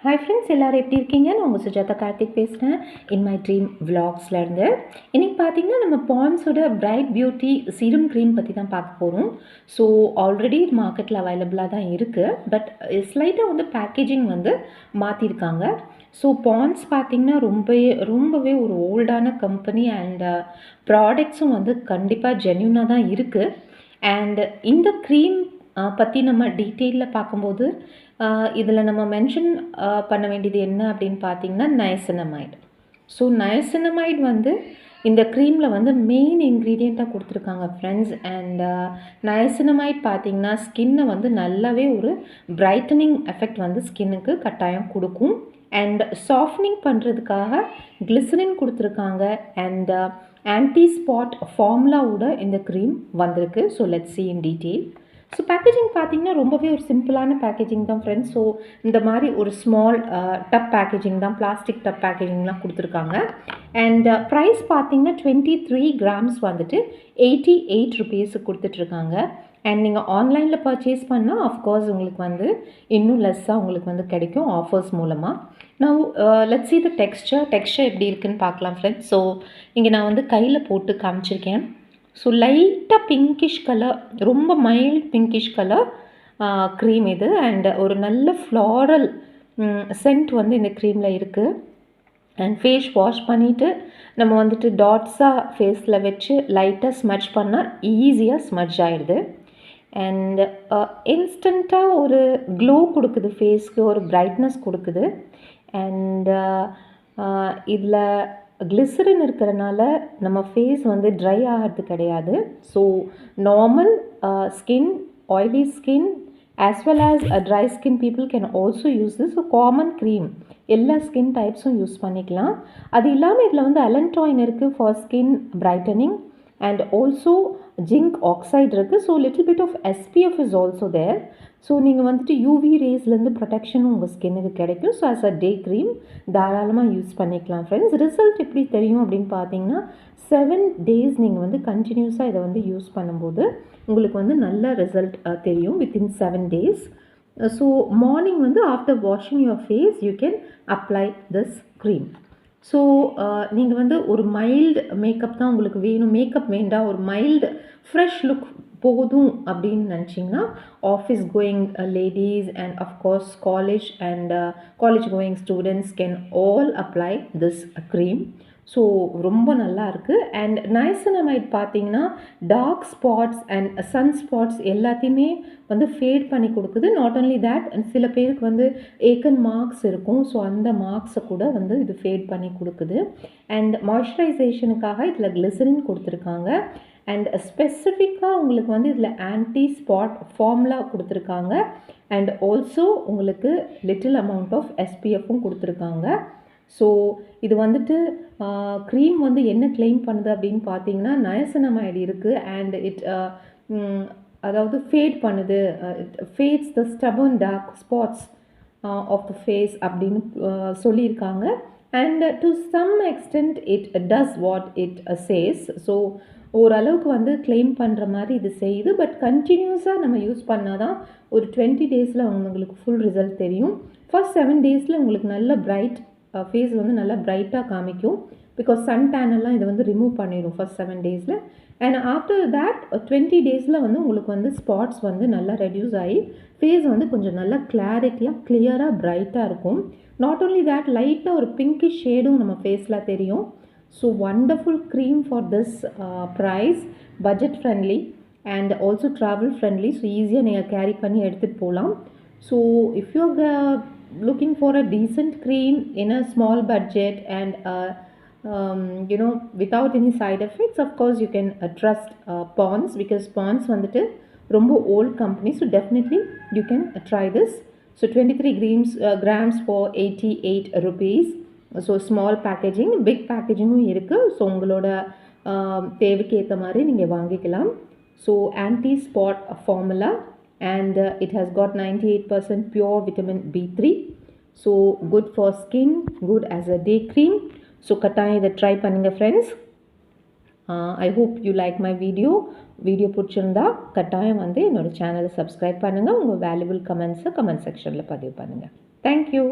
Hi friends, எல்லோரும் எப்படி இருக்கீங்க? நான் உங்கள் சுஜாதா கார்த்திக் பேசுகிறேன். இன் மை ட்ரீம் விலாக்ஸ்லேருந்து. இன்றைக்கி பார்த்தீங்கன்னா நம்ம பாண்ட்ஸோட பிரைட் பியூட்டி சீரம் க்ரீம் பற்றி தான் பார்க்க போகிறோம். ஸோ ஆல்ரெடி மார்க்கெட்டில் அவைலபிளாக தான் இருக்குது. பட் ஸ்லைட்டாக வந்து பேக்கேஜிங் வந்து மாற்றிருக்காங்க. ஸோ பாண்ட்ஸ் பார்த்திங்கன்னா ரொம்பவே ஒரு ஓல்டான கம்பெனி அண்ட் ப்ராடக்ட்ஸும் வந்து கண்டிப்பாக ஜென்யூனாக தான் இருக்குது. அண்ட் இந்த க்ரீம் பற்றி நம்ம டீட்டெயிலில் பார்க்கும்போது இதில் நம்ம மென்ஷன் பண்ண வேண்டியது என்ன அப்படின்னு பார்த்தீங்கன்னா நயசினமைட். ஸோ நயசினமைட் வந்து இந்த க்ரீமில் வந்து மெயின் இன்க்ரீடியண்ட்டாக கொடுத்துருக்காங்க ஃப்ரெண்ட்ஸ். அண்ட் நயசினமைட் பார்த்திங்கன்னா ஸ்கின்னை வந்து நல்லாவே ஒரு பிரைட்டனிங் எஃபெக்ட் வந்து ஸ்கின்னுக்கு கட்டாயம் கொடுக்கும். அண்ட் சாஃப்ட்னிங் பண்ணுறதுக்காக கிளிசரின் கொடுத்துருக்காங்க. அண்ட் ஆன்டி ஸ்பாட் ஃபார்முலாவோட இந்த க்ரீம் வந்திருக்கு. So let's see in detail. So packaging பார்த்திங்கன்னா ரொம்பவே ஒரு சிம்பிளான பேக்கேஜிங் தான் ஃப்ரெண்ட்ஸ். ஸோ இந்த மாதிரி ஒரு ஸ்மால் டப் பேக்கேஜிங் தான், பிளாஸ்டிக் டப் பேக்கேஜிங்லாம் கொடுத்துருக்காங்க. அண்ட் ப்ரைஸ் பார்த்திங்கன்னா 23 grams வந்துட்டு 88 rupees கொடுத்துட்ருக்காங்க. அண்ட் நீங்கள் ஆன்லைனில் பர்ச்சேஸ் பண்ணால் ஆஃப்கோர்ஸ் உங்களுக்கு வந்து இன்னும் லெஸ்ஸாக உங்களுக்கு வந்து கிடைக்கும் ஆஃபர்ஸ் மூலமாக. நான் லெட்ஸ் see the டெக்ஸ்சர் எப்படி இருக்குதுன்னு பார்க்கலாம் ஃப்ரெண்ட்ஸ். ஸோ இங்கே நான் வந்து கையில் போட்டு காமிச்சிருக்கேன். ஸோ லைட்டாக பிங்கிஷ் கலர், ரொம்ப மைல்ட் பிங்கிஷ் கலர் க்ரீம் இது. அண்ட் ஒரு நல்ல ஃப்ளாரல் சென்ட் வந்து இந்த க்ரீமில் இருக்குது. அண்ட் ஃபேஸ் வாஷ் பண்ணிவிட்டு நம்ம வந்துட்டு டாட்ஸாக ஃபேஸில் வச்சு லைட்டாக ஸ்மட்ச் பண்ணால் ஈஸியாக ஸ்மட்ச் ஆகிடுது. அண்ட் இன்ஸ்டண்ட்டாக ஒரு க்ளோ கொடுக்குது ஃபேஸ்க்கு, ஒரு பிரைட்னஸ் கொடுக்குது. அண்ட் இதில் கிளிசரின் இருக்கிறனால நம்ம ஃபேஸ் வந்து ட்ரை ஆகிறது கிடையாது. So normal skin, oily skin as well as dry skin people can also use this. So common cream எல்லா ஸ்கின் டைப்ஸும் யூஸ் பண்ணிக்கலாம். அது இல்லாமல் இதில் வந்து அலன்டாயின் இருக்குது for skin brightening and also zinc oxide இருக்குது. So little bit of SPF is also there. So நீங்கள் வந்துட்டு UV ரேஸ்லேருந்து ப்ரொடெக்ஷனும் உங்கள் ஸ்கின்னுக்கு கிடைக்கும். So as a day cream தாராளமாக யூஸ் பண்ணிக்கலாம் ஃப்ரெண்ட்ஸ். ரிசல்ட் எப்படி தெரியும் அப்படின்னு பார்த்தீங்கன்னா 7 days நீங்கள் வந்து கண்டினியூஸாக இதை வந்து யூஸ் பண்ணும்போது உங்களுக்கு வந்து நல்ல ரிசல்ட் தெரியும் வித்தின் 7 days. ஸோ மார்னிங் வந்து after washing your face you can apply this cream. So நீங்கள் வந்து ஒரு மைல்டு மேக்கப் தான் உங்களுக்கு வேணும், மேக்கப் வேண்டாம், ஒரு மைல்டு ஃப்ரெஷ் லுக் போதும் அப்படின்னு நினச்சிங்கன்னா office going ladies and of course college going students can all apply this cream. So ரொம்ப நல்லா இருக்குது. அண்ட் நயசினமைட் பார்த்தீங்கன்னா dark spots and sun spots எல்லாத்தையுமே வந்து ஃபேட் பண்ணி கொடுக்குது. நாட் ஓன்லி தேட், சில பேருக்கு வந்து ஏக்கன் மார்க்ஸ் இருக்கும். ஸோ அந்த மார்க்ஸை கூட வந்து இது ஃபேட் பண்ணி கொடுக்குது. அண்ட் மாய்ஸ்சரைசேஷனுக்காக இதில் கிளிசரின் கொடுத்துருக்காங்க. அண்ட் ஸ்பெசிஃபிக்காக உங்களுக்கு வந்து இதில் ஆன்டி ஸ்பாட் ஃபார்முலா கொடுத்துருக்காங்க. அண்ட் ஆல்சோ உங்களுக்கு லிட்டில் அமௌண்ட் ஆஃப் SPFும் கொடுத்துருக்காங்க. ஸோ இது வந்துட்டு க்ரீம் வந்து என்ன கிளைம் பண்ணுது அப்படின்னு பார்த்தீங்கன்னா நயசினமைடு இருக்குது அண்ட் அதாவது ஃபேட் பண்ணுது, fades the stubborn dark spots of the face அப்படின்னு சொல்லியிருக்காங்க. And to some extent it does what it says. So ஓரளவுக்கு வந்து கிளைம் பண்ணுற மாதிரி இது செய்யுது. பட் கண்டினியூஸாக நம்ம யூஸ் பண்ணால் தான் ஒரு 20 daysல உங்களுக்கு ஃபுல் ரிசல்ட் தெரியும். ஃபர்ஸ்ட் 7 daysல உங்களுக்கு நல்ல பிரைட் ஃபேஸ் வந்து நல்லா பிரைட்டாக காமிக்கும். பிகாஸ் சன் டேனெல்லாம் இது வந்து ரிமூவ் பண்ணிடும் ஃபர்ஸ்ட் 7 daysல. அண்ட் ஆஃப்டர் தேட் 20 daysல வந்து உங்களுக்கு வந்து ஸ்பாட்ஸ் வந்து நல்லா ரெடியூஸ் ஆகி ஃபேஸ் வந்து கொஞ்சம் நல்லா கிளியராக பிரைட்டாக இருக்கும். நாட் ஓன்லி தேட், லைட்டாக ஒரு பிங்கிஷ் ஷேடும் நம்ம ஃபேஸில் தெரியும். So wonderful cream for this price, budget friendly and also travel friendly. So ஈஸியாக நீங்கள் கேரி பண்ணி எடுத்துகிட்டு போகலாம். So if you're looking for a decent cream in a small budget and without any side effects, of course you can trust Pond's, because Pond's வந்துட்டு ரொம்ப old company. So definitely you can try this. So 23 grams for 88 rupees. So small packaging, big பேக்கேஜிங்கும் இருக்குது. So உங்களோட தேவைக்கு ஏற்ற மாதிரி நீங்கள் வாங்கிக்கலாம். So anti spot formula and it has got 98% pure vitamin B3. So good for skin, good as a day cream. So கட்டாயம் இதை ட்ரை பண்ணுங்கள் friends. I hope you like my video பிடிச்சிருந்தா கட்டாயம் வந்து என்னோடய சேனலை சப்ஸ்கிரைப் பண்ணுங்கள். உங்கள் வேல்யூபிள் கமெண்ட்ஸை கமெண்ட் செக்ஷனில் பதிவு பண்ணுங்கள். தேங்க்யூ.